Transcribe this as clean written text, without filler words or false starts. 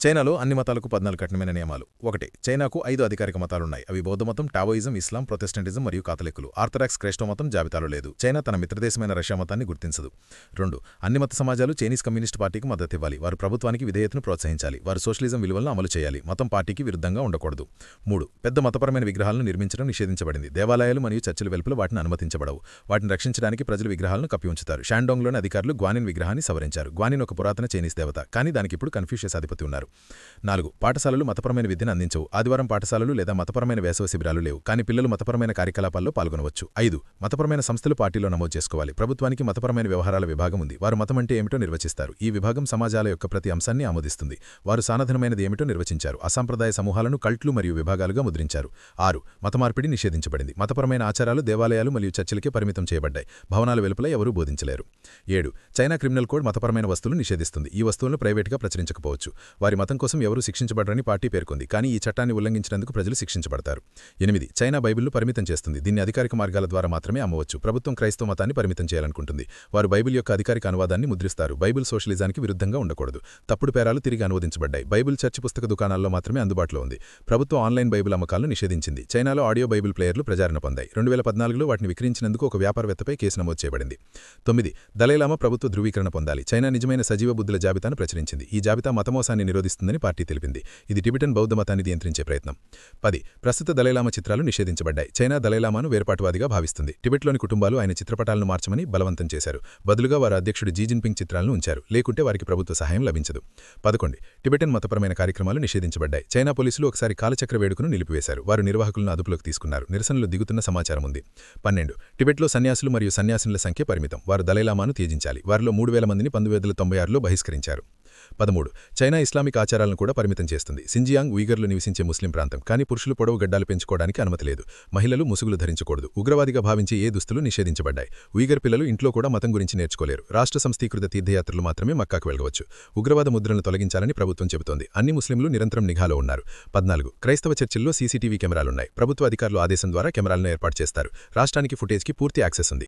చైనాలో అన్ని మతాలకు 14 కఠినమైన నియమాలు. 1. చైనాకు 5 అధికారిక మతాలున్నాయి. అవి బౌద్ధమతం, టావోయిజం, ఇస్లాం, ప్రొటెస్టెంటిజం మరియు కాథలిక్కులు. ఆర్థడాక్స్ క్రైస్తవ మతం జాబితాలో లేదు. చైనా తన మిత్రదేశమైన రష్యా మతాన్ని గుర్తించదు. 2. అన్ని మత సమాజాలు చైనీస్ కమ్యూనిస్ట్ పార్టీకి మద్దతివ్వాలి. వారు ప్రభుత్వానికి విధేయతను ప్రోత్సహించాలి. వారు సోషలిజం విలువలను అమలు చేయాలి. మతం పార్టీకి విరుద్ధంగా ఉండకూడదు. 3. పెద్ద మతపరమైన విగ్రహాలను నిర్మించడం నిషేధించబడింది. దేవాలయాలు మరియు చర్చిల వెలుపల వాటిని అనుమతించబడవు. వాటిని రక్షించడానికి ప్రజలు విగ్రహాలను కప్పి ఉంచుతారు. షాండోంగ్లోని అధికారులు గ్వానిన్ విగ్రహాన్ని సవరించారు. గ్వానిన్ ఒక పురాతన చైనీస్ దేవత, కానీ దానికి ఇప్పుడు కన్ఫ్యూషియస్ అధిపతి ఉన్నారు. 4. పాఠశాలలు మతపరమైన విద్యను అందించవు. ఆదివారం పాఠశాలలు లేదా మతపరమైన వేసవ శిబిరాలు లేవు, కానీ పిల్లలు మతపరమైన కార్యకలాపాల్లో పాల్గొనవచ్చు. 5. మతపరమైన సంస్థలు పార్టీలో నమోదు చేసుకోవాలి. ప్రభుత్వానికి మతపరమైన వ్యవహారాల విభాగం ఉంది. వారు మతం అంటే ఏమిటో నిర్వచిస్తారు. ఈ విభాగం సమాజాల యొక్క ప్రతి అంశాన్ని ఆమోదిస్తుంది. వారు సాధారణమైనది ఏమిటో నిర్వచించారు. అసాంప్రదాయ సమూహాలను కల్ట్లు మరియు విభాగాలుగా ముద్రించారు. 6. మతమార్పిడి నిషేధించబడింది. మతపరమైన ఆచారాలు దేవాలయాలు మరియు చర్చిలకే పరిమితం చేయబడ్డాయి. భవనాల వెలుపల ఎవరూ బోధించలేరు. 7. చైనా క్రిమినల్ కోడ్ మతపరమైన వస్తువులు నిషేధిస్తుంది. ఈ వస్తువులను ప్రైవేట్గా ప్రచురించకపోవచ్చు. వారి మతం కోసం ఎవరూ శిక్షించబడరని పార్టీ పేర్కొంది, కానీ ఈ చట్టాన్ని ఉల్లంఘించినందుకు ప్రజలు శిక్షించబడతారు. 8. చైనా బైబిల్ను పరిమితం చేస్తుంది. దీన్ని అధికారిక మార్గాల ద్వారా మాత్రమే అమ్మవచ్చు. ప్రభుత్వం క్రైస్తవ మతాన్ని పరిమితం చేయాలనుకుంటుంది. వారు బైబిల్ యొక్క అధికారిక అనువాదాన్ని ముద్రిస్తారు. బైబిల్ సోషలిజానికి విరుద్ధంగా ఉండకూడదు. తప్పుడు పేరాలు తిరిగి అనువదించబడ్డాయి. బైబిల్ చర్చి పుస్తక దుకాణాల్లో మాత్రమే అందుబాటులో ఉంది. ప్రభుత్వం ఆన్లైన్ బైబిల్ అమ్మకాలను నిషేధించింది. చైనాలో ఆడియో బైబిల్ ప్లేయర్లు ప్రజాదరణ పొందాయి. 2014లో వాటిని విక్రయించినందుకు ఒక వ్యాపారవేత్తపై కేసు నమోదు చేయబడింది. 9. దలైలామా ప్రభుత్వ ధృవీకరణ పొందాలి. చైనా నిజమైన సజీవ బుద్ధుల జాబితాను ప్రచురించింది. ఈ జాబితా మతమోసాన్ని నిరోధిస్తుందని పార్టీ తెలిపింది. ఇది టిబెటన్ బౌద్ధ మతాన్ని నియంత్రించే ప్రయత్నం. 10. ప్రస్తుత దలైలామా చిత్రాలు నిషేధించబడ్డాయి. చైనా దలైలామాను వేర్పాటువాదిగా భావిస్తుంది. టిబెట్లోని కుటుంబాలు ఆయన చిత్రపటాలను మార్చమని బలవంతం చేశారు. బదులుగా వారు అధ్యక్షుడు జీ జిన్పింగ్ చిత్రాలను ఉంచారు. లేకుంటే వారికి ప్రభుత్వ సహాయం లభించదు. 11. టిబెటన్ మతపరమైన కార్యక్రమాలు నిషేధించబడ్డాయి. చైనా పోలీసులు ఒకసారి కాలచక్ర వేడుకను నిలిపివేశారు. వారు నిర్వాహకులను అదుపులోకి తీసుకున్నారు. నిరసనలు దిగుతున్న సమాచారం ఉంది. 12. టిబెట్లో సన్యాసులు మరియు సన్యాసినుల సంఖ్య పరిమితం. వారు దలైలామాను త్యజించాలి. వారిలో 3000 మందిని 1996లో బహిష్కరించారు. 13. చైనా ఇస్లామిక్ ఆచారాలను కూడా పరిమితం చేస్తుంది. సింజియాంగ్ ఉయిగర్లు నివసించే ముస్లిం ప్రాంతం, కానీ పురుషులు పొడవు గడ్డాలు పెంచుకోవడానికి అనుమతి లేదు. మహిళలు ముసుగులు ధరించకూడదు. ఉగ్రవాదిగా భావించే ఏ దుస్తులు నిషేధించబడ్డాయి. ఉయిగర్ పిల్లలు ఇంట్లో కూడా మతం గురించి నేర్చుకోలేరు. రాష్ట్ర సంస్థీకృత తీర్థయాత్రలు మాత్రమే మక్కాకు వెళ్లవచ్చు. ఉగ్రవాద ముద్రలను తొలగించాలని ప్రభుత్వం చెబుతోంది. అన్ని ముస్లింలు నిరంతరం నిఘాలో ఉన్నారు. 14. క్రైస్తవ చర్చిల్లో సీసీటీవీ కెమెరాలున్నాయి. ప్రభుత్వ అధికారులు ఆదేశం ద్వారా కెమెరాలను ఏర్పాటు చేస్తారు. రాష్ట్రానికి ఫుటేజ్కి పూర్తి యాక్సెస్ ఉంది.